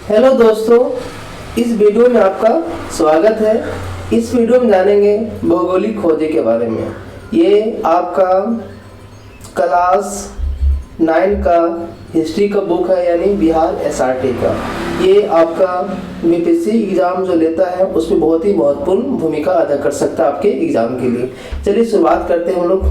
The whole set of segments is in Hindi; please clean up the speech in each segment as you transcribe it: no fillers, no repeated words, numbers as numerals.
हेलो दोस्तों, इस वीडियो में आपका स्वागत है। इस वीडियो में जानेंगे भौगोलिक खोजे के बारे में। ये आपका क्लास 9 का हिस्ट्री का बुक है, यानी बिहार एसआरटी का। ये आपका बीपीएससी एग्ज़ाम जो लेता है उसमें बहुत ही महत्वपूर्ण भूमिका अदा कर सकता है आपके एग्ज़ाम के लिए। चलिए शुरुआत करते हैं हम लोग।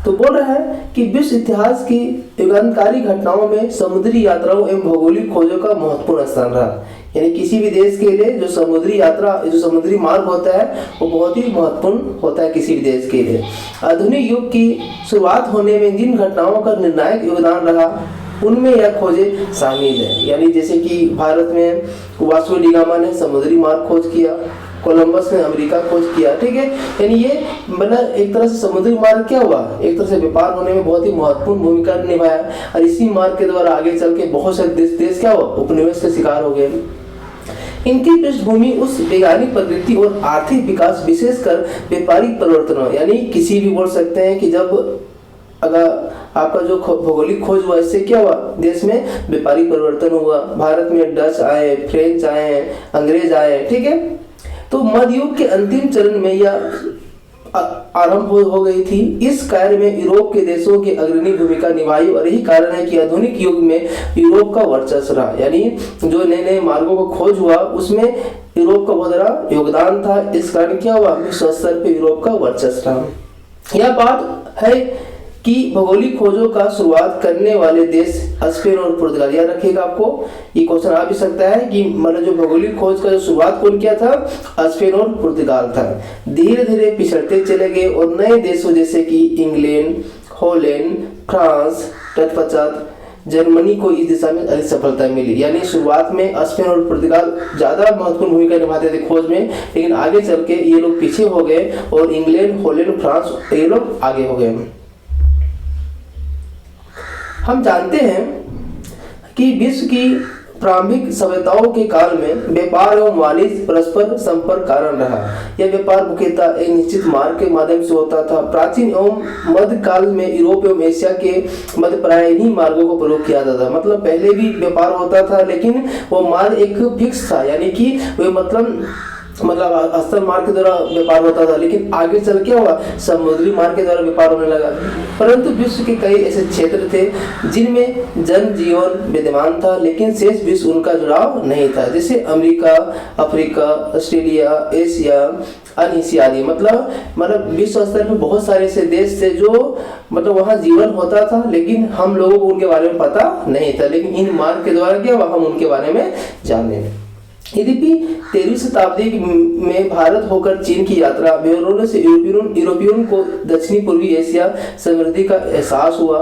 तो बोल रहा है कि विश्व इतिहास की युगांतकारी घटनाओं में समुद्री यात्राओं एवं भौगोलिक खोजों का महत्वपूर्ण स्थान रहा। यानी किसी भी देश के लिए जो समुद्री यात्रा, जो समुद्री मार्ग होता है वो बहुत ही महत्वपूर्ण होता है किसी भी देश के लिए। आधुनिक युग की शुरुआत होने में जिन घटनाओं का निर्णायक योगदान रहा उनमें यह खोजें शामिल है। यानी जैसे कि भारत में वास्को डी गामा ने समुद्री मार्ग खोज किया, कोलंबस ने अमेरिका खोज किया। ठीक है, यानी ये मतलब एक तरह से समुद्री मार्ग क्या हुआ, एक तरह से व्यापार होने में बहुत ही महत्वपूर्ण भूमिका निभाया। और इसी मार्ग के द्वारा आगे चल के बहुत से देश क्या हुआ, उपनिवेश के शिकार हो गए। इनकी पृष्ठभूमि उस वैज्ञानिक प्रवृत्ति और आर्थिक विकास, विशेषकर व्यापारिक परिवर्तनों, यानी किसी भी बोल सकते हैं कि जब अगर आपका जो भौगोलिक खोज हुआ, इससे क्या हुआ, देश में व्यापारिक परिवर्तन हुआ। भारत में डच आए, फ्रेंच आए, अंग्रेज आए। ठीक है, तो मध्ययुग के अंतिम चरण में यह आरंभ हो गई थी। इस कार्य में यूरोप के देशों की अग्रणी भूमिका निभाई और यही कारण है कि आधुनिक युग में यूरोप का वर्चस्व रहा। यानी जो नए नए मार्गों का खोज हुआ उसमें यूरोप का बहुत बड़ा योगदान था। इस कारण क्या हुआ, विश्व स्तर पर यूरोप का वर्चस्व रहा। यह बात है कि भौगोलिक खोजों का शुरुआत करने वाले देश स्पेन और पुर्तगाल। याद रखिएगा, आपको ये क्वेश्चन आ भी सकता है कि मतलब जो भौगोलिक खोज का जो शुरुआत कौन किया था, स्पेन और पुर्तगाल था। धीरे धीरे पिछड़ते चले गए और नए देशों जैसे कि इंग्लैंड, हॉलैंड, फ्रांस, तत्पश्चात जर्मनी को इस दिशा में अधिक सफलता मिली। यानी शुरुआत में स्पेन और पुर्तगाल ज्यादा महत्वपूर्ण भूमिका निभाते थे खोज में, लेकिन आगे चल के ये लोग पीछे हो गए और इंग्लैंड, हॉलैंड, फ्रांस ये लोग आगे हो गए। हम जानते हैं कि विश्व की प्रारंभिक सभ्यताओं के काल में व्यापार एवं वाणिज्य परस्पर संपर्क कारण रहा। यह व्यापार मुख्यतः एक निश्चित मार्ग के माध्यम से होता था। प्राचीन एवं मध्य काल में यूरोप एवं एशिया के मध्य प्राय इन्हीं मार्गों को प्रयोग किया जाता था। मतलब पहले भी व्यापार होता था, लेकिन वो मार्ग एक फिक्स था, यानी कि वे मतलब स्थल मार्ग के द्वारा व्यापार होता था। लेकिन आगे चल क्या हुआ, समुद्री मार्ग के द्वारा व्यापार होने लगा। परंतु विश्व के कई ऐसे क्षेत्र थे जिनमें जनजीवन विद्यमान था, लेकिन शेष विश्व उनका जुड़ाव नहीं था। जैसे अमेरिका, अफ्रीका, ऑस्ट्रेलिया, एशिया, अनएशिया आदि। मतलब विश्व स्तर पर बहुत सारे ऐसे देश थे जो मतलब वहाँ जीवन होता था, लेकिन हम लोगों को उनके बारे में पता नहीं था। लेकिन इन मार्ग के द्वारा क्या हुआ, हम उनके बारे में जाने। यद्यपि 13वीं शताब्दी में भारत होकर चीन की यात्रा बेरोने से यूरोपियन को दक्षिणी पूर्वी एशिया समृद्धि का एहसास हुआ,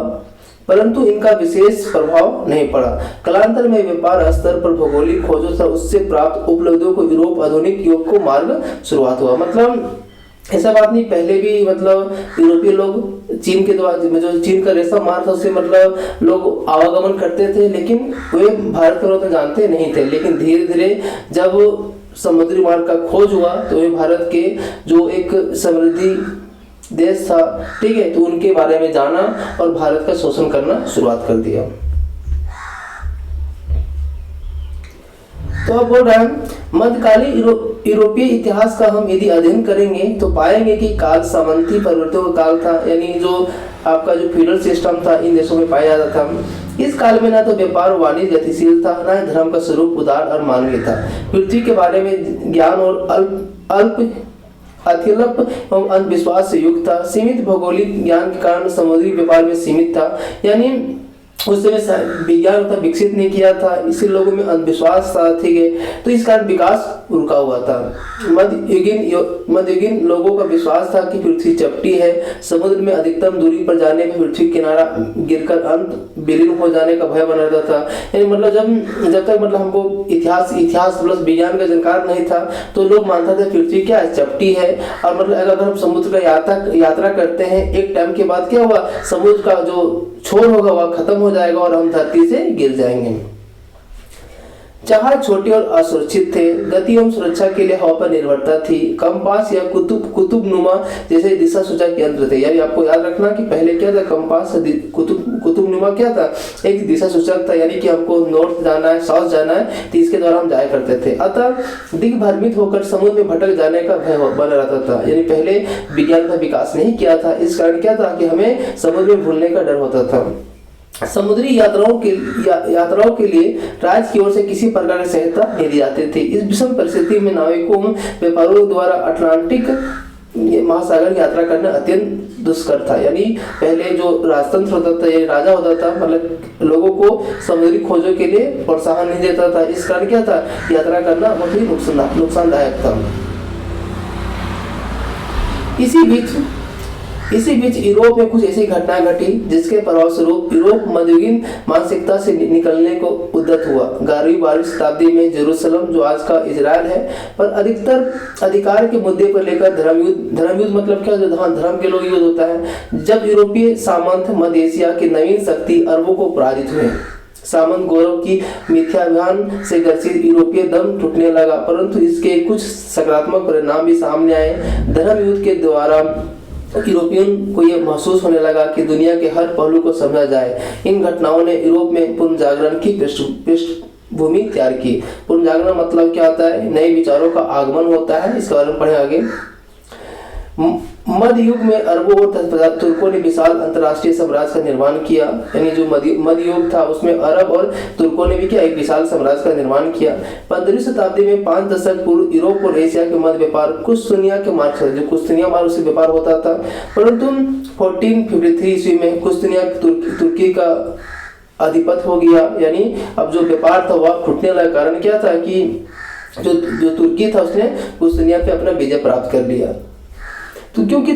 परंतु इनका विशेष प्रभाव नहीं पड़ा। कालांतर में व्यापार स्तर पर भौगोलिक खोजों से उससे प्राप्त उपलब्धियों को यूरोप आधुनिक युग को मार्ग शुरुआत हुआ। मतलब ऐसा बात नहीं, पहले भी मतलब यूरोपीय लोग चीन के द्वारा जो चीन का रेशम मार्ग था उससे मतलब लोग आवागमन करते थे, लेकिन वे भारत के बारे में जानते नहीं थे। लेकिन धीरे धीरे जब समुद्री मार्ग का खोज हुआ तो वे भारत के जो एक समृद्धि देश था, ठीक है, तो उनके बारे में जाना और भारत का शोषण करना शुरुआत कर दिया। तो अब बोल रहा है मध्यकालीन यूरोपीय इतिहास का हम यदि अध्ययन करेंगे तो पाएंगे कि काल सामंती परिवर्तनों का काल था। यानी जो आपका जो फ्यूडल सिस्टम था इन देशों में पाया जाता था। इस काल में ना तो व्यापार वाणिज्य गतिशील था, ना ही धर्म का स्वरूप उदार और मानवीय था। पृथ्वी के बारे में ज्ञान और अल्प एवं अंधविश्वास से युक्त था। सीमित भौगोलिक ज्ञान के कारण समुद्री व्यापार में सीमित था। यानी उस समय विज्ञान उतना विकसित नहीं किया था, इसलिए लोगों में अंधविश्वास था। ठीक है, तो इस कारण विकास रुका हुआ था। मध्ययुगीन लोगों का विश्वास था कि पृथ्वी चपटी है, समुद्र में अधिकतम दूरी पर जाने पर पृथ्वी किनारा गिरकर अंत विलीन हो जाने का भय बना रहता था। यानी मतलब जब तक मतलब हमको इतिहास प्लस विज्ञान का जानकार नहीं था तो लोग मानते थे पृथ्वी क्या है, चपटी है। और मतलब अगर हम समुद्र का यात्रा करते हैं, एक टाइम के बाद क्या हुआ, समुद्र का जो छोर होगा वह खत्म हो जाएगा और हम धरती से गिर जाएंगे। जहाज छोटे और असुरक्षित थे, गति एवं सुरक्षा के लिए हवा पर निर्भरता थी। कंपास या कुतुबनुमा जैसे दिशा सूचक यंत्र थे। यानी आपको याद रखना कि पहले क्या था, कंपास कुतुबनुमा क्या था, एक दिशा सूचक था। यानी कि हमको नॉर्थ जाना है, साउथ जाना है, तो इसके द्वारा हम जाया करते थे। अतः दिग्भ्रमित होकर समुद्र में भटक जाने का भय बना रहता था। यानी पहले विज्ञान का विकास नहीं किया था, इस कारण क्या था कि हमें समुद्र में भूलने का डर होता था। समुद्री यात्राओं के लिए राज्य की ओर से किसी प्रकार की सहायता नहीं दी जाती थी। इस विषम परिस्थिति में नाविकों व्यापारियों द्वारा अटलांटिक महासागर की यात्रा करना अत्यंत दुष्कर था। यानी पहले जो राजतंत्र होता था, ये राजा होता था, मतलब लोगों को समुद्री खोजों के लिए प्रोत्साहन नहीं देता था। इस कारण क्या था, यात्रा करना बहुत ही नुकसानदायक था। इसी बीच यूरोप में कुछ ऐसी घटनाएं घटी जिसके प्रभाव स्वरूप यूरोप मध्ययुगीन मानसिकता से निकलने को उद्यत हुआ। 11वीं-12वीं शताब्दी में जेरूसलम, जो आज का इजराइल है, पर अधिकतर अधिकार के मुद्दे पर लेकर धर्म युद्ध मतलब क्या, जो धर्म के लोग युद्ध होता है। जब यूरोपीय सामंत मध्य एशिया की नवीन शक्ति अरबों को पराजित हुए, सामंत गौरव की मिथ्याभिमान से ग्रसित यूरोपीय दम टूटने लगा, परंतु इसके कुछ सकारात्मक परिणाम भी सामने आए। धर्म युद्ध के द्वारा यूरोपियन को यह महसूस होने लगा कि दुनिया के हर पहलू को समझा जाए। इन घटनाओं ने यूरोप में पुनर्जागरण की पृष्ठभूमि तैयार की। पुनर्जागरण मतलब क्या होता है, नए विचारों का आगमन होता है। इसके बारे में पढ़ें आगे। मध्य युग में अरबों और तुर्कों ने विशाल अंतर्राष्ट्रीय साम्राज्य का निर्माण किया। यानी जो मध्य युग था उसमें अरब और तुर्कों ने भी क्या, एक विशाल साम्राज्य का निर्माण किया। 15वीं शताब्दी में 5 दशक पूर्व यूरोप और एशिया के मध्य व्यापार कुस्तुनिया के मार्ग से, जो कुस्तुनिया मार्ग से व्यापार होता था, परंतु 1453 ईस्वी में कुस्तुनिया तुर्की का अधिपत हो गया। यानी अब जो व्यापार था वह टूटने लगा। कारण क्या था कि जो तुर्की था उसने कुस्तुनिया पे अपना विजय प्राप्त कर लिया। तो क्योंकि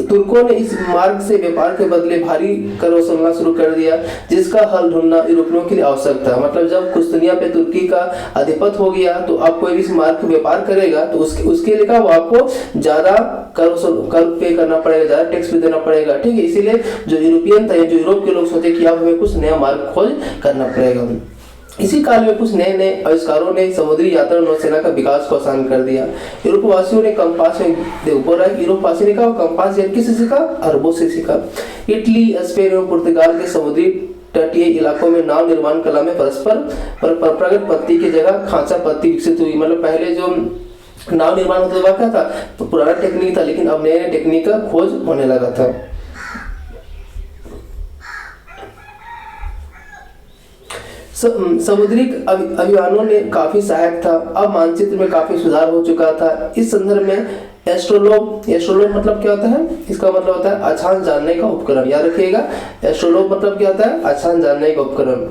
तुर्कों ने इस मार्ग से व्यापार के बदले भारी कर वसूलना शुरू कर दिया, जिसका हल ढूंढना यूरोपियों के लिए आवश्यक था। मतलब जब कुस्तुनिया पे तुर्की का अधिपत हो गया तो अब कोई भी इस मार्ग पे व्यापार करेगा तो उसके लिए वो आपको ज्यादा कर पे करना पड़ेगा, ज्यादा टैक्स भी देना पड़ेगा। ठीक है, इसीलिए जो यूरोपियन था, जो यूरोप के लोग सोचे कि अब हमें कुछ नया मार्ग खोज करना पड़ेगा। इसी काल में कुछ नए आविष्कारों ने समुद्री यात्रा नौसेना का विकास को आसान कर दिया। यूरोपवासियों ने कंपास में यूरोपवासी ने कहा कंपास किससे सीखा, अरबों से सीखा। इटली, स्पेन एवं पुर्तगाल के समुद्री तटीय इलाकों में नाव निर्माण कला में परंपरागत पत्ती की जगह खांचा पत्ती विकसित हुई। मतलब पहले जो नाव निर्माण होता था क्या था, तो पुराना टेक्निक था, लेकिन अब नए टेक्निक का खोज होने लगा था। समुद्री अभियानों ने काफी सहायक था। अब मानचित्र में काफी सुधार हो चुका था। इस संदर्भ में एस्ट्रोलोब मतलब क्या होता है, इसका मतलब होता है अक्षांश जानने का उपकरण। याद रखिएगा, एस्ट्रोलोब मतलब क्या होता है, अक्षांश जानने का उपकरण।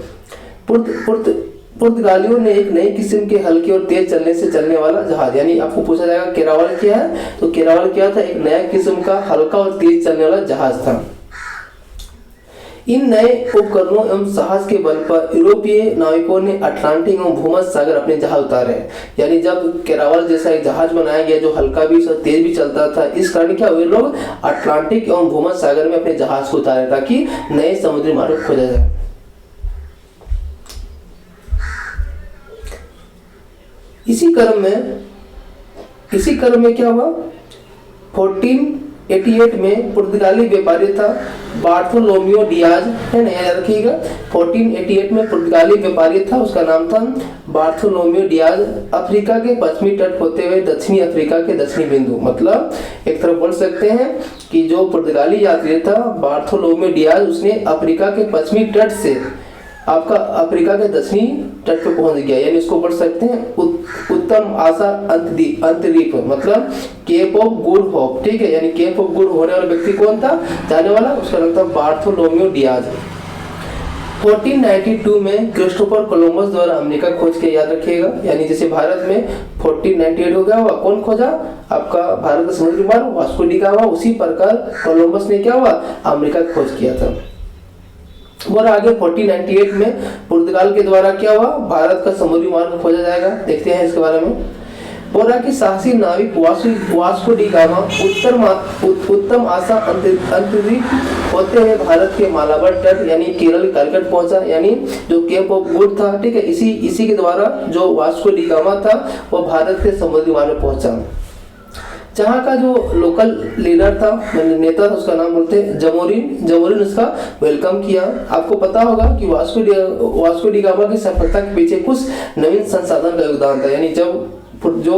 पुर्तगालियों ने एक नई किस्म के हल्के और तेज चलने से चलने वाला जहाज, यानी आपको पूछा जाएगा केरावल क्या है, तो केरावल क्या था, एक नया किस्म का हल्का और तेज चलने वाला जहाज था। इन नए उपकरणों एवं साहस के बल पर यूरोपीय नाविकों ने अटलांटिक एवं भूमध्य सागर अपने जहाज उतारे। यानी जब केरावल जैसा एक जहाज बनाया गया जो हल्का भी और तेज भी चलता था, इस कारण क्या हुए, लोग अटलांटिक एवं भूमध्य सागर में अपने जहाज को उतारे ताकि नए समुद्री मार्ग खोजा जाए। इसी क्रम में क्या हुआ, 1488 में पुर्तगाली व्यापारी था बार्थोलोमियो डियाज, है ना, याद रखिएगा। 1488 में पुर्तगाली व्यापारी था, उसका नाम था बार्थोलोमियो डियाज। अफ्रीका के पश्चिमी तट होते हुए दक्षिणी अफ्रीका के दक्षिणी बिंदु, मतलब एक तरफ बोल सकते हैं कि जो पुर्तगाली यात्री था बार्थोलोमियो डियाज, उसने अफ्रीका के पश्चिमी तट से आपका अफ्रीका के दक्षिणी तट पे पहुंच गया। यानी इसको पढ़ सकते हैं उत्तम आशा अंतरीप, मतलब केप ऑफ गुड होप। ठीक है, यानी केप ऑफ गुड होने वाला व्यक्ति कौन था, जाने वाला, उसका नाम था बार्थोलोमियो डियाज। 1492 में क्रिस्टोफर कोलंबस द्वारा अमेरिका खोज के, याद रखिएगा। यानी जैसे भारत में 1498 हो गया हुआ, कौन खोजा, आपका भारत का समुद्री मार्ग वास्को डी गामा, उसी प्रकार कोलंबस ने क्या हुआ, अमेरिका खोज किया था। और आगे 1498 में पुर्तगाल के द्वारा क्या हुआ, भारत का समुद्री मार्ग खोजा जाएगा। देखते हैं इसके बारे में। बोल रहा कि साहसी नाविक वास्को डी गामा उत्तम आशा अंतरिक्ष होते हुए भारत के मालाबार तट यानी केरल कलकट पहुंचा, यानी जो केप ऑफ गुड था, ठीक है, इसी के द्वारा जो वास्को डी गामा था वो भारत के समुद्री मार्ग में पहुंचा। जहाँ का जो लोकल लीडर था, नेता था, उसका नाम बोलते हैं जमोरिन उसका वेलकम किया। आपको पता होगा कि वास्को डी गामा की सफलता के पीछे कुछ नवीन संसाधन का योगदान था, यानी जब जो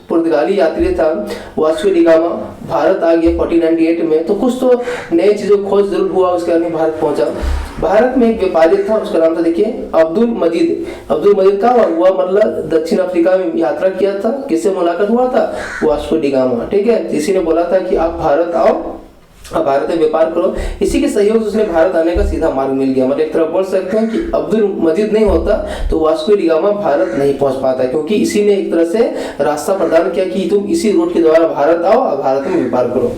पुर्तगाली यात्री था वास्को डी गामा भारत आ गया 1498 में, तो कुछ तो नई चीजों खोज जरूर हुआ, उसके बाद में भारत पहुंचा। भारत में एक व्यापारी था, उसका नाम था देखिए अब्दुल मजीद का हुआ, मतलब दक्षिण अफ्रीका में यात्रा किया था। किससे मुलाकात हुआ था? वास्को डी गामा, ठीक है। किसी ने बोला था कि आप भारत आओ, आप भारत में व्यापार करो। इसी के सहयोग से उसने भारत आने का सीधा मार्ग मिल गया। मतलब एक तरह बोल सकते हैं कि अब्दुल मजीद नहीं होता तो वास्को डी गामा भारत नहीं पहुंच पाता, क्योंकि इसी ने एक तरह से रास्ता प्रदान किया कि तुम इसी रूट के द्वारा भारत आओ और भारत में व्यापार करो।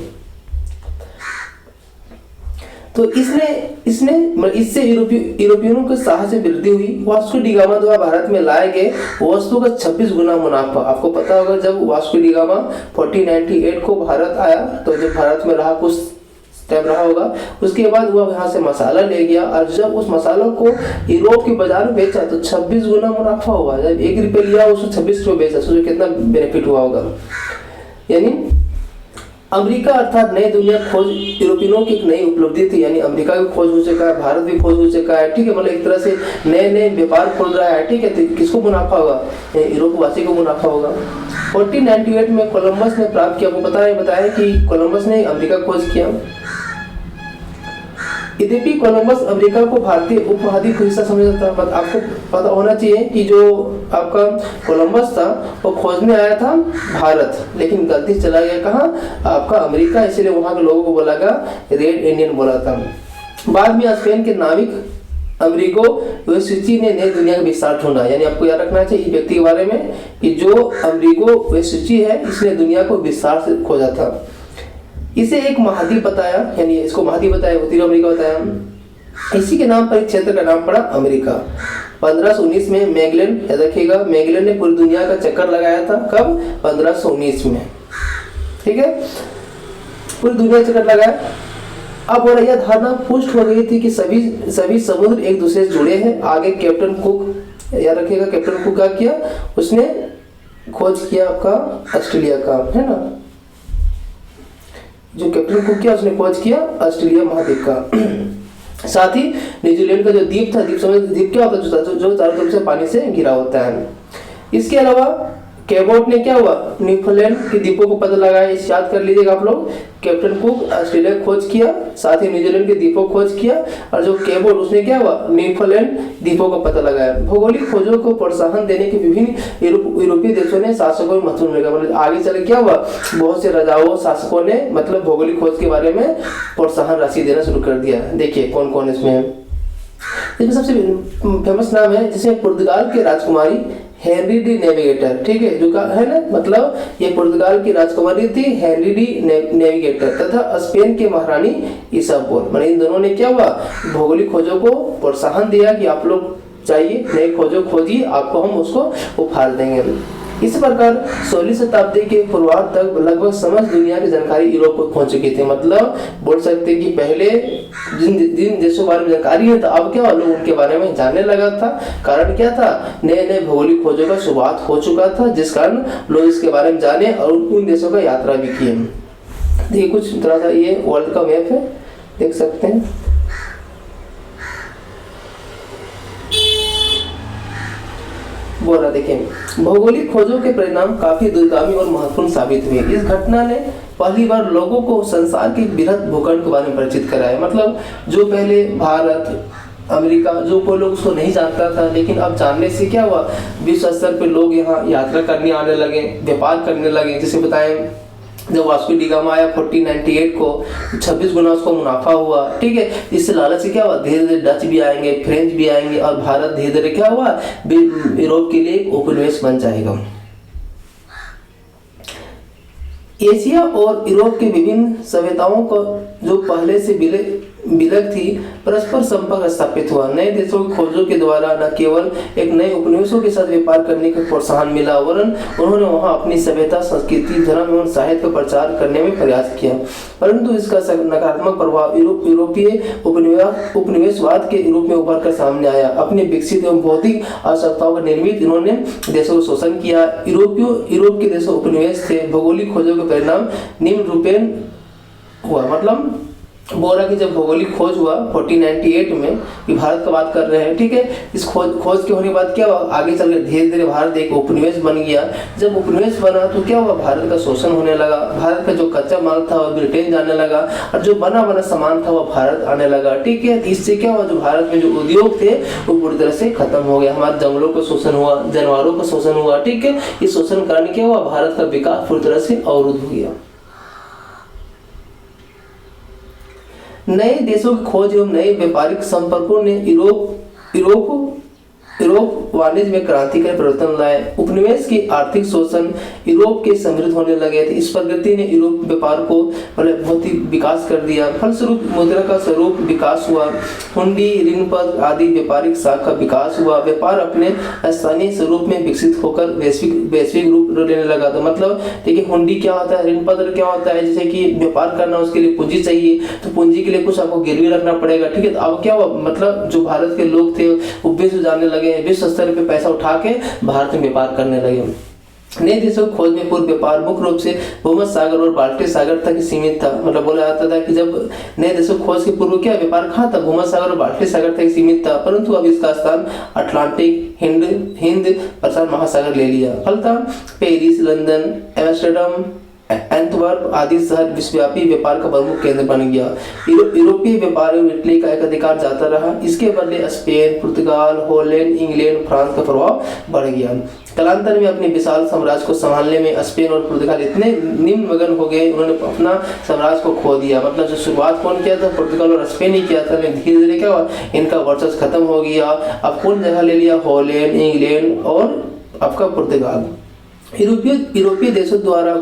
तो इससे यूरोपियनों के साहस में वृद्धि हुई। वास्को डी गामा द्वारा भारत में लाए गए वस्तु का 26 गुना मुनाफा। आपको पता होगा जब वास्को डी गामा 1498 को भारत आया, तो जब भारत में रहा कुछ टाइम रहा होगा, उसके बाद वह यहाँ से मसाला ले गया और जब उस मसाला को यूरोप के बाजार में बेचा तो 26 गुना मुनाफा हुआ। जब 1 रुपये लिया उसको 26 रुपये बेचा, सोचो कितना बेनिफिट हुआ होगा। यानी अमेरिका अर्थात नई दुनिया खोज यूरोपियनों की एक नई उपलब्धि थी, यानी अमेरिका भी खोज हो चुका है, भारत भी खोज हो चुका है, ठीक है। मतलब एक तरह से नए व्यापार खोल रहा है, ठीक है। तो किसको मुनाफा होगा? यूरोप वासी को मुनाफा होगा। 1498 में कोलंबस ने प्राप्त किया, आपको बताया कि कोलंबस ने अमेरिका खोज किया। यद्यपि कोलंबस अमेरिका को भारतीय उपमहाद्वीप का हिस्सा समझा जाता है। आपको पता होना चाहिए कि जो आपका कोलंबस था वो खोजने आया था भारत, लेकिन गलती से चला गया कहाँ? आपका अमेरिका, इसलिए वहाँ के लोगों को बोला गया रेड इंडियन बोला था। बाद में स्पेन के नाविक अमेरिगो वेस्पुची ने नई दुनिया का विस्तार ढूंढा। यानी आपको याद रखना चाहिए इस व्यक्ति के बारे में कि जो अमेरिगो वेस्पुची है इसने दुनिया को विस्तार से खोजा था। इसे एक महाद्वीप बताया, यानी इसको महाद्वीप बताया, उत्तरी अमेरिका बताया। इसी के नाम पर एक क्षेत्र का नाम पड़ा अमेरिका। 1519 में मैगेलन, याद रखिएगा, मैगेलन ने पूरी दुनिया का चक्कर लगाया था। कब? 1519 में, ठीक है, पूरी दुनिया चक्कर लगाया। अब और यह धारणा पुष्ट हो गई थी कि सभी समुद्र एक दूसरे से जुड़े हैं। आगे कैप्टन कुक, याद रखिएगा, कैप्टन कुक क्या किया? उसने खोज किया आपका ऑस्ट्रेलिया का, है ना। जो कैप्टन कुक किया उसने खोज किया ऑस्ट्रेलिया महाद्वीप का। साथ ही न्यूजीलैंड का जो द्वीप था, द्वीप क्या होता है? जो चारों तरफ से पानी से घिरा होता है। इसके अलावा कैबोट ने क्या हुआ? न्यूफाउंडलैंड के द्वीपों को पता लगाया। इस याद कर लीजिएगा आप लोग। कैप्टन कुक ऑस्ट्रेलिया खोज किया, साथ ही न्यूजीलैंड के द्वीपों को खोज किया, और जो कैबोट उसने क्या हुआ? न्यूफाउंडलैंड द्वीपों का पता लगाया। भौगोलिक खोजों को प्रोत्साहन देने के विभिन्न यूरोपीय देशों ने शासकों में महत्वपूर्ण भूमिका, मतलब आगे चले क्या हुआ? बहुत से राजाओं शासकों ने मतलब भौगोलिक खोज के बारे में प्रोत्साहन राशि देना शुरू कर दिया। देखिए कौन कौन इसमें है। इसमें सबसे फेमस नाम है जिसमें पुर्तगाल के राजकुमारी हेनरी डी नेविगेटर, ठीक है, जो का है ना, मतलब ये पुर्तगाल की राजकुमारी थी हेनरी डी नेविगेटर, तथा स्पेन के महारानी इसाबेल। मतलब इन दोनों ने क्या हुआ? भौगोलिक खोजों को प्रोत्साहन दिया कि आप लोग चाहिए नए खोजों खोजिए, आपको हम उसको उफाल देंगे। इस प्रकार 16वीं शताब्दी के पूर्वार्ध तक लगभग समस्त दुनिया की जानकारी यूरोप को पहुंच चुकी थी। मतलब बोल सकते हैं कि पहले जिन देशों के बारे में जानकारी है, तो अब क्या लोग उनके बारे में जानने लगा था। कारण क्या था? नए भौगोलिक खोजों का शुरुआत हो चुका था, जिस कारण लोग इसके बारे में जाने और उन देशों का यात्रा भी किए। देखिए कुछ तरह का ये वर्ल्ड का मैप है, देख सकते हैं। बोल रहा देखिए, भौगोलिक खोजों के परिणाम काफी दूरगामी और महत्वपूर्ण साबित हुए। इस घटना ने पहली बार लोगों को संसार के बृहद भूखंड के बारे में परिचित कराया। मतलब जो पहले भारत, अमेरिका, जो कोई लोग उसको नहीं जानता था, लेकिन अब जानने से क्या हुआ? विश्व स्तर पे लोग यहाँ यात्रा करने आने लगे, व्यापार करने लगे। जैसे बताएं, जब वास्को डी गामा आया 1498 को, 26 गुना उसको मुनाफा हुआ, ठीक है। इससे लालच से क्या हुआ? धीरे धीरे डच भी आएंगे, फ्रेंच भी आएंगे, और भारत धीरे धीरे क्या हुआ? यूरोप के लिए एक उपनिवेश बन जाएगा। एशिया और यूरोप के विभिन्न सभ्यताओं को जो पहले से विलग थी परस्पर संपर्क स्थापित हुआ। नए देशों की खोजों के द्वारा न केवल एक नए उपनिवेशों के साथ व्यापार करने का प्रोत्साहन मिला, वरन उन्होंने वहां अपनी सभ्यता, संस्कृति, धर्म एवं साहित्य का प्रचार करने में प्रयास किया। परंतु इसका नकारात्मक प्रभाव यूरोपीय उपनिवेशवाद के रूप में उभर कर सामने आया। अपने विकसित एवं भौतिक आवश्यकताओं का निर्मित इन्होंने देशों को शोषण किया। यूरोप के देशों उपनिवेश थे। भौगोलिक खोजों के परिणाम निम्न रूपेण हुआ। मतलब बोल रहा कि जब भौगोलिक खोज हुआ 1498 में, कि भारत का बात कर रहे हैं, ठीक है। इस खोज के होने के बाद क्या हुआ, आगे चल के धीरे धीरे भारत एक उपनिवेश बन गया। जब उपनिवेश बना तो क्या हुआ, भारत का शोषण होने लगा। भारत का जो कच्चा माल था वह ब्रिटेन जाने लगा और जो बना सामान था वह भारत आने लगा, ठीक है। इससे क्या हुआ, जो भारत में जो उद्योग थे वो पूरी तरह से खत्म हो गया। हमारे जंगलों का शोषण हुआ, जानवरों का शोषण हुआ, ठीक है। इस शोषण के कारण क्या हुआ, भारत का विकास पूरी तरह से अवरुद्ध हो गया। नए देशों की खोज एवं नए व्यापारिक संपर्कों ने यूरोप वाणिज्य में क्रांतिकारी परिवर्तन लाए। उपनिवेश की आर्थिक शोषण यूरोप के समृद्ध होने लगे थे। इस प्रगति ने यूरोप व्यापार को बहुत ही विकास कर दिया। फलस्वरूप मुद्रा का स्वरूप विकास हुआ। हुंडी, ऋणपत्र आदि व्यापारिक शाख का विकास हुआ। व्यापार अपने स्थानीय स्वरूप में विकसित होकर वैश्विक रूप लेने लगा। तो मतलब देखिए, हुंडी क्या होता है, ऋणपत्र क्या होता है, जैसे कि व्यापार करना उसके लिए पूंजी चाहिए, तो पूंजी के लिए कुछ आपको गिरवी रखना पड़ेगा, ठीक है। तो अब क्या हुआ, मतलब जो भारत के लोग थे वो विश्व जाने लगे, विश्व स्तर पे पैसा उठा के भारत में व्यापार करने लगे। नए देशों की खोज में पूर्व व्यापार मुख्य रूप से भूमध्य सागर और बाल्टिक सागर तक ही सीमित था। मतलब बोला जाता था कि जब नए देशों की खोज के पूर्व क्या व्यापार कहाँ था, भूमध्य सागर और बाल्टिक सागर तक सीमित था। परंतु अब इसका स्थान अटलांटिक, हिंद प्रशांत महासागर ले लिया। फलतः पेरिस, लंदन, एम्स्टर्डम, एंटवर्प आदि शहर विश्वव्यापी व्यापार का प्रमुख केंद्र बन गया। यूरोपीय व्यापार एवं इटली का एकाधिकार जाता रहा। इसके बदले स्पेन, पुर्तगाल, हॉलैंड, इंग्लैंड, फ्रांस का प्रभाव बढ़ गया। कालांतर में अपने विशाल साम्राज्य को संभालने में स्पेन और पुर्तगाल इतने निम्नमगन हो गए, उन्होंने अपना साम्राज्य को खो दिया। मतलब जो शुरुआत कौन किया था, पुर्तगाल और स्पेन ही किया था। धीरे धीरे क्या हुआ, इनका वर्चस्व खत्म हो गया। अब कौन जगह ले लिया, हॉलैंड, इंग्लैंड और आपका पुर्तगाल। यूरोपीय देशों द्वारा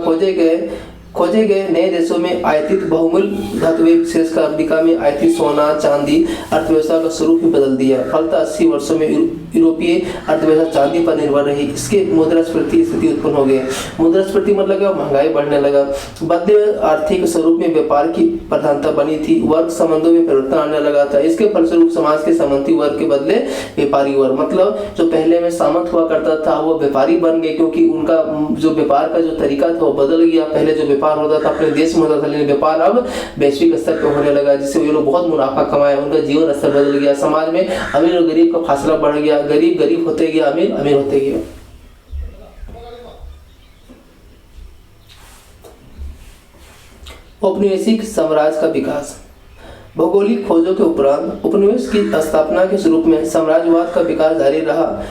खोजे गए नए देशों में आयातित बहुमूल्य धातुएं, विशेषकर अफ्रीका में आयातित सोना, चांदी अर्थव्यवस्था का स्वरूप ही बदल दिया। फलतः 80 वर्षों में यूरोपीय अर्थव्यवस्था चांदी पर निर्भर रही। इसके मुद्रास्फीति स्थिति उत्पन्न हो गई। मुद्रास्फीति मतलब क्या, महंगाई बढ़ने लगा। बदले आर्थिक स्वरूप में व्यापार की प्रधानता बनी थी। वर्ग संबंधों में परिवर्तन आने लगा था। इसके फलस्वरूप समाज के सामंती वर्ग के बदले व्यापारी वर्ग, मतलब जो पहले में सामंत हुआ करता था वो व्यापारी बन गए, क्योंकि उनका जो व्यापार का जो तरीका था वो बदल गया। पहले जो व्यापार होता था अपने देश में होता था, लेकिन व्यापार अब वैश्विक स्तर पर होने लगा, जिससे वे लोग बहुत मुनाफा कमाए। उनका जीवन स्तर बदल गया। समाज में अमीर और गरीब का फासला बढ़ गया। गरीब होते गया, अमीर होते गया। औपनिवेशिक साम्राज्य का विकास। भौगोलिक खोजों के उपरांत उपनिवेश की स्थापना के स्वरूप में साम्राज्यवाद का विकास जारी रहा।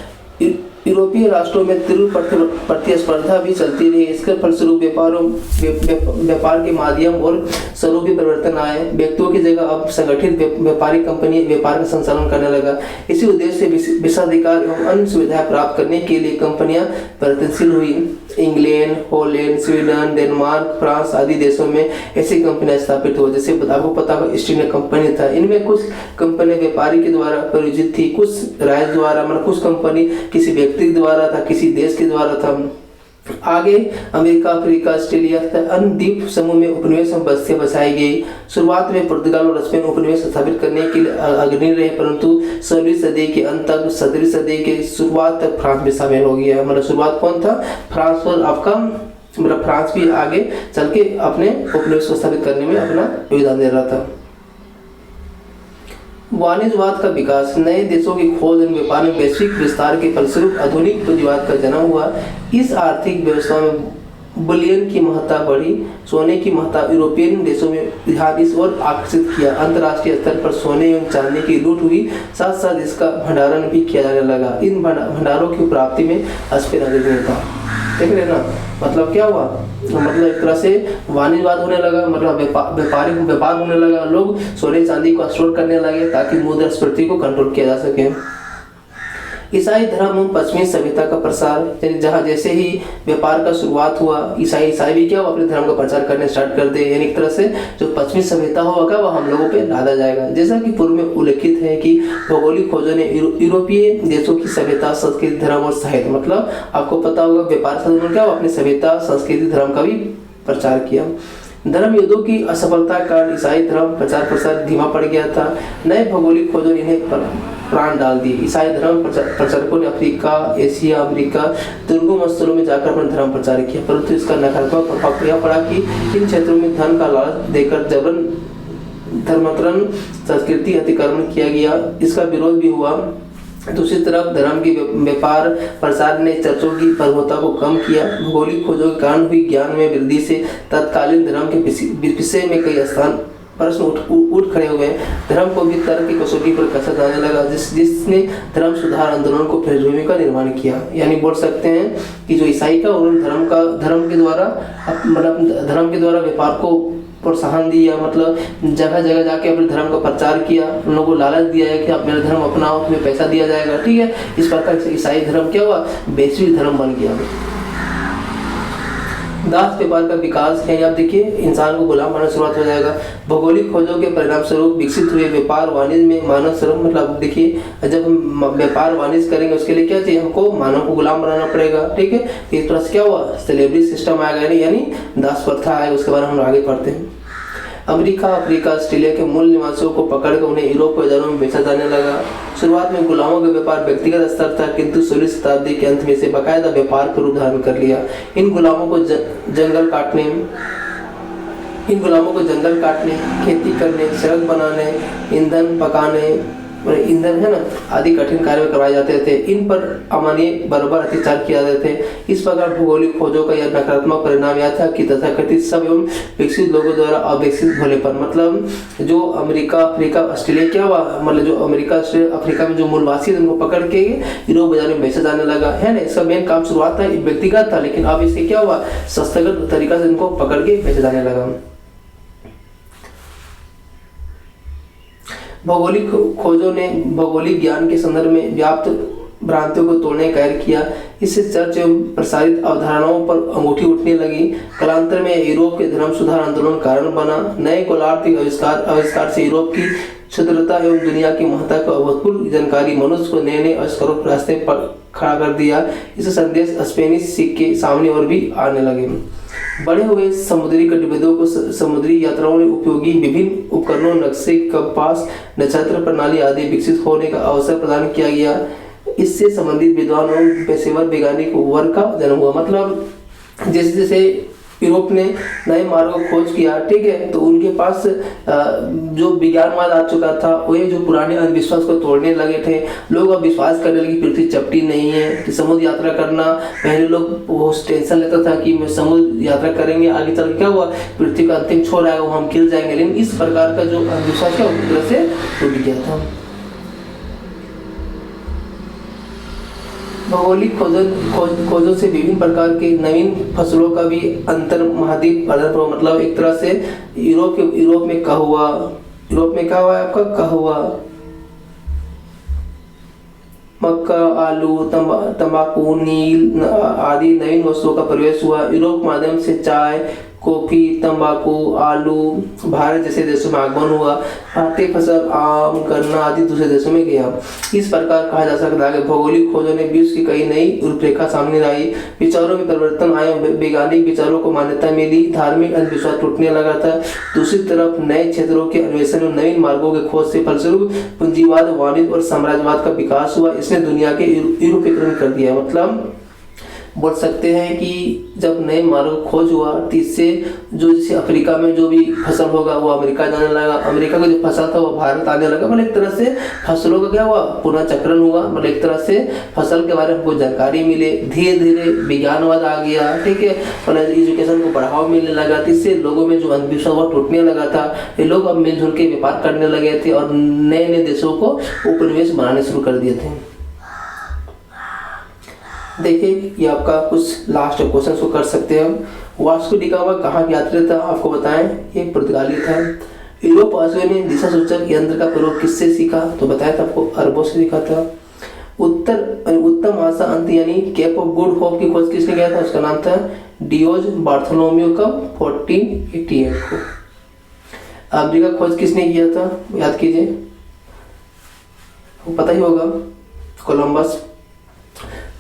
यूरोपीय राष्ट्रों में तीव्र प्रतिस्पर्धा भी चलती रही। इसके फलस्वरूप व्यापार के माध्यम और स्वरूप भी परिवर्तन आए। व्यक्तियों की जगह अब संगठित व्यापारिक कंपनी व्यापार का संचालन करने लगा। इसी उद्देश्य से विशेषाधिकार एवं अन्य सुविधाएं प्राप्त करने के लिए कंपनियां परिवर्तनशील हुई। England, Holland, Sweden, Denmark, France आदि देशों में ऐसी कंपनियां स्थापित हुई। जैसे आपको पता होगा ईस्ट इंडिया कंपनी था। इनमें कुछ कंपनी व्यापारी के द्वारा प्रायोजित थी, कुछ राज्य द्वारा, मतलब कुछ कंपनी किसी व्यक्ति के द्वारा था, किसी देश के द्वारा था। आगे अमेरिका, अफ्रीका, ऑस्ट्रेलिया तथा अन्य द्वीप समूह में उपनिवेश एवं बस्तियां बसाई गई। शुरुआत में पुर्तगाल और स्पेन उपनिवेश स्थापित करने के लिए अग्रणी रहे, परंतु 16वीं सदी के अंत तक, 17वीं सदी के शुरुआत तक फ्रांस भी शामिल हो गया। मतलब शुरुआत कौन था, फ्रांस। और आपका मतलब फ्रांस भी आगे चल के अपने उपनिवेश को स्थापित करने में अपना योगदान दे रहा था। वाणिज्यवाद का विकास। नए देशों की खोज और व्यापार में वैश्विक विस्तार के फलस्वरूप आधुनिक पूंजीवाद का जन्म हुआ। इस आर्थिक व्यवस्था में बुलियन की महत्ता बढ़ी। सोने की महत्ता यूरोपियन देशों में ध्यान इस ओर आकर्षित किया। अंतर्राष्ट्रीय स्तर पर सोने एवं चांदी की लूट हुई, साथ साथ इसका भंडारण भी किया जाने लगा। इन भंडारों की प्राप्ति में स्पेन अग्रणी था। देख रहे ना, मतलब क्या हुआ, मतलब एक तरह से वाणिज्यवाद होने लगा, मतलब व्यापार होने लगा। लोग सोने चांदी को स्टोर करने लगे ताकि मुद्रास्फीति को कंट्रोल किया जा सके। ईसाई धर्म एवं पश्चिमी सभ्यता का प्रसार, यानी जहाँ जैसे ही व्यापार का शुरुआत हुआ, ईसाई भी क्या अपने धर्म का प्रचार करने स्टार्ट कर दे, यानी एक तरह से जो पश्चिमी सभ्यता होगा वह हम लोगों पे लादा जाएगा। जैसा कि पूर्व में उल्लेखित है कि भौगोलिक खोजों ने यूरोपीय देशों की सभ्यता, संस्कृति, धर्म और साहित्य, मतलब आपको पता होगा व्यापार से उन्होंने क्या अपनी सभ्यता, संस्कृति, धर्म का भी प्रचार किया। धर्म युद्धों की असफलता के कारण ईसाई धर्म प्रचार प्रसार धीमा पड़ गया था। नए भौगोलिक खोजों ने इन्हें प्राण डाल दिए। ईसाई धर्म प्रचारकों ने अफ्रीका, एशिया, अमेरिका दुर्गम स्थलों में जाकर अपना धर्म प्रचार किया, परंतु इसका नकारात्मक प्रभाव यह पड़ा कि इन क्षेत्रों में धन का लालच देकर जबरन धर्मांतरण, संस्कृति अतिक्रमण किया गया। इसका विरोध भी हुआ। दूसरी तरफ धर्म की व्यापार प्रसार ने चर्चों की प्रभुता को कम किया। भौगोलिक खोजों के कारण हुई ज्ञान में वृद्धि से तत्कालीन धर्म के विषय में कई स्थान प्रश्न उठ खड़े हुए। धर्म को भी तर्क की कसौटी पर कसा जाने लगा, जिसने धर्म सुधार आंदोलन को पृष्ठभूमि का निर्माण किया। यानी बोल सकते हैं कि जो ईसाई का उन्होंने धर्म के द्वारा मतलब धर्म के द्वारा व्यापार को प्रोत्साहन दिया, मतलब जगह जगह जाके अपने धर्म का प्रचार किया, उन लोगों को लालच दिया है कि आप मेरा धर्म अपनाओ, तुम्हें पैसा दिया जाएगा, ठीक है। इस प्रकार से ईसाई धर्म क्या हुआ, वैश्विक धर्म बन गया। दास व्यापार का विकास है, आप देखिए इंसान को गुलाम बनाना शुरुआत हो जाएगा। भौगोलिक खोजों के परिणाम स्वरूप विकसित हुए व्यापार वाणिज्य में मानव श्रम, मतलब देखिए जब हम व्यापार वाणिज्य करेंगे उसके लिए क्या चाहिए, हमको मानव को गुलाम बनाना पड़ेगा, ठीक है। इस तरह से क्या हुआ, स्लेवरी सिस्टम आएगा, यानी दास प्रथा आएगा। उसके बारे में हम आगे पढ़ते हैं। अमेरिका, अफ्रीका, ऑस्ट्रेलिया के मूल निवासियों को पकड़कर उन्हें यूरोप के बाजारों में बेचा जाने लगा। शुरुआत में गुलामों का व्यापार व्यक्तिगत स्तर था, किंतु 16वीं शताब्दी के अंत में इसे बाकायदा व्यापार का रूप धारण कर लिया। इन गुलामों को जंगल काटने, खेती करने, सड़क बनाने, ईंधन पकाने, ईंधन है ना आदि कठिन कार्य में करवाए जाते थे। इन पर अमानवीय बराबर अत्याचार किया जाते थे। इस प्रकार भौगोलिक खोजों का यह नकारात्मक परिणाम यह था कि तथाकथित सब एवं विकसित लोगों द्वारा अविकसित भोलेपन, मतलब जो अमेरिका, अफ्रीका, ऑस्ट्रेलिया क्या हुआ, मतलब जो अमेरिका, अफ्रीका में जो मूलवासी थे उनको पकड़ के यूरोप बाजार में बेचा जाने लगा, है ना। इसका मेन काम शुरुआत था व्यक्तिगत था, लेकिन अब इसे क्या हुआ, संस्थागत तरीका से इनको पकड़ के बेचा जाने लगा। भौगोलिक खोजों ने भौगोलिक ज्ञान के संदर्भ में व्याप्त भ्रांतियों को तोड़ने का कार्य किया। इससे चर्च एवं प्रसारित अवधारणाओं पर अंगूठी उठने लगी। कालांतर में यूरोप के धर्म सुधार आंदोलन कारण बना। नए गोलार्थिक आविष्कार से यूरोप की क्षुद्रता एवं दुनिया की महत्ता को अभूतपूर्व जानकारी मनुष्य को नए आविष्कारों के रास्ते पर खड़ा कर दिया। इस संदेश स्पेनिश सिक्के सामने और भी आने लगे। बड़े हुए समुद्री गतिविधियों को समुद्री यात्राओं में उपयोगी विभिन्न उपकरणों, नक्शे, कंपास, नक्षत्र प्रणाली आदि विकसित होने का अवसर प्रदान किया गया। इससे संबंधित विद्वान एवं पेशेवर वैज्ञानिक वर्ग का जन्म हुआ। मतलब जैसे जैसे यूरोप ने नए मार्गों को खोज किया, ठीक है, तो उनके पास जो विज्ञानवाद आ चुका था, वो जो पुराने अंधविश्वास को तोड़ने लगे थे। लोग अब विश्वास करने लगे पृथ्वी चपटी नहीं है, कि समुद्र यात्रा करना, पहले लोग वो टेंशन लेता था कि मैं समुद्र यात्रा करेंगे आगे चल क्या हुआ, पृथ्वी का अंतिम छोर आएगा, वो हम गिर जाएंगे। लेकिन इस प्रकार का जो अंधविश्वास है उस तरह से टूट गया था। भौगोलिक खोजों से विभिन्न प्रकार के नवीन फसलों का भी अंतर महाद्वीप आधार पर, मतलब एक तरह से यूरोप में क्या हुआ, आपका क्या हुआ, मक्का, आलू, तंबाकू, नील आदि नवीन वस्तुओं का प्रवेश हुआ। यूरोप के माध्यम से चाय, कॉफी, तंबाकू, आलू भारत जैसे देशों में आगमन हुआ। भारतीय फसल आम, गन्ना आदि दूसरे देशों में गया। इस प्रकार कहा जा सकता है कि भौगोलिक खोजों ने विश्व की कई नई रूपरेखा सामने लाई। विचारों में परिवर्तन आए, वैज्ञानिक विचारों को मान्यता मिली, धार्मिक अंधविश्वास टूटने लगा था। दूसरी तरफ नए क्षेत्रों के अन्वेषण और नवीन मार्गों के खोज से फलस्वरूप पूंजीवाद, वाणिज्य और साम्राज्यवाद का विकास हुआ। इसने दुनिया के यूरोपीकरण कर दिया। मतलब बोल सकते हैं कि जब नए मार्ग खोज हुआ तो इससे जो जैसे अफ्रीका में जो भी फसल होगा वो अमेरिका जाने लगा, अमेरिका का जो फसल था वो भारत आने लगा। मतलब एक तरह से फसलों का क्या हुआ, पुनः चक्रण हुआ। मतलब एक तरह से फसल के बारे में हमको जानकारी मिले, धीरे धीरे विज्ञानवाद आ गया, ठीक है, मतलब एजुकेशन को बढ़ावा मिलने लगा। इससे लोगों में जो अंधविश्वास टूटने लगा था, ये लोग अब मिलजुल के व्यापार करने लगे थे और नए नए देशों को उपनिवेश बनाने शुरू कर दिए थे। देखिए ये आपका कुछ लास्ट क्वेश्चन को कर सकते हैं। वास्को डी गामा कहाँ के यात्री था, आपको बताएं ये पुर्तगाली था। यूरोप वासियों ने दिशा सूचक यंत्र का प्रयोग किससे सीखा, तो बताया था आपको अरबों से सीखा था। उत्तम आशा अंत यानी केप ऑफ गुड होप की खोज किसने किया था? उसका नाम था डियोज बार्थोलोम्यू का 1488 को। अफ्रीका खोज किसने किया था? याद कीजिए, पता ही होगा, कोलंबस।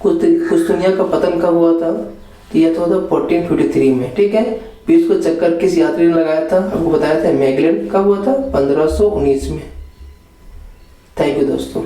कुस्तुनिया का पतन कब हुआ था? तो यह तो हुआ था 1453 में। ठीक है। विश्व को चक्कर किस यात्री ने लगाया था? आपको बताया था मैगेलन। कब हुआ था? 1519 में। थैंक यू दोस्तों।